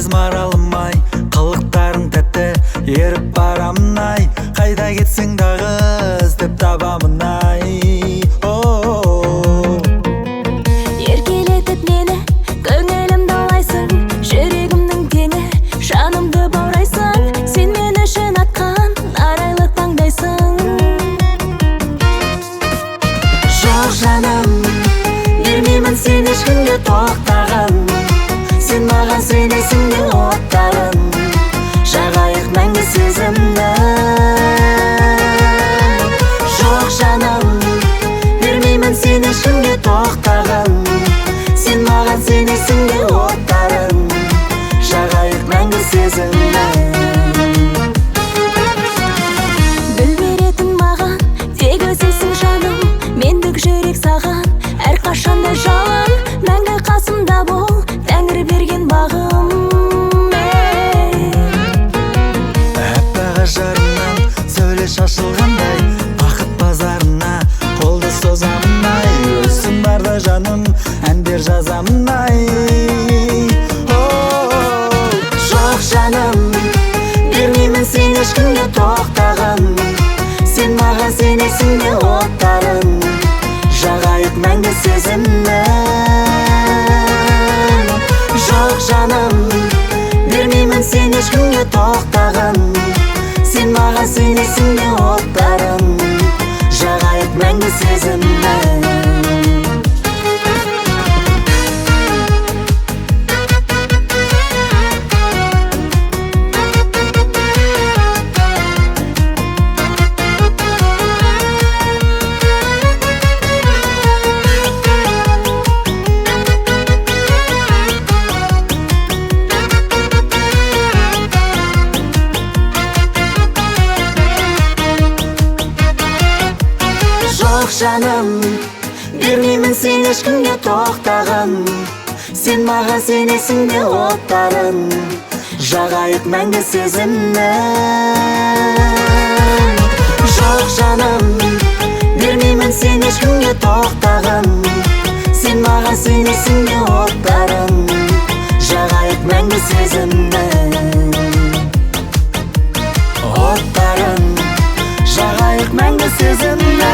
Маралым-ай, қылықтарың тәтті, еріп барамын ай, қайда кетсең дағы іздеп табамын ай. Еркелетіп мені, көңілімді алайсың, жүрегімнің теңі, жанымды баурайсың, сен мен үшін атқан арайлы таңдайсың. Жоқ жаным, бермеймін сен ешкімге тоқтаған, сен маған сенесің де оттарын, жағайық мәңгі сезімді. Жоқ жаным, бермеймін сен ешкімге тоқтаған, сен маған сенесің де оттарын, жағайық мәңгі сезімді. Гүл беретін маған тек өзіңсің жаным, мендік жүрек саған әрқашанда жалын, мәңгі қасымда бол, Тәңір берген бағым. Әппақ ажарынан сөйле шашылғандай, бақыт базарына қолды созамын ай, өзім барда жаным әндер жазамын ай. Жоқ жаным, бермеймін сен ешкімге тоқтаған, сен маған сенесің де оттарын, жағайық мәңгі сезімді. Жоқ жаным, бермеймін сен ешкімге тоқтаған, сен маған сенесің де оттарын, жағайық мәңгі сезімді. Жоқ жаным, бермеймін сен ешкімге тоқтаған, сен маған сенесің де оттарын, жағайық мәңгі сезімді. Жоқ жаным, бермеймін сен ешкімге тоқтаған, сен маған сенесің де оттарын, жағайық мәңгі сезімді. Оттарын, жағайық мәңгі сезімді.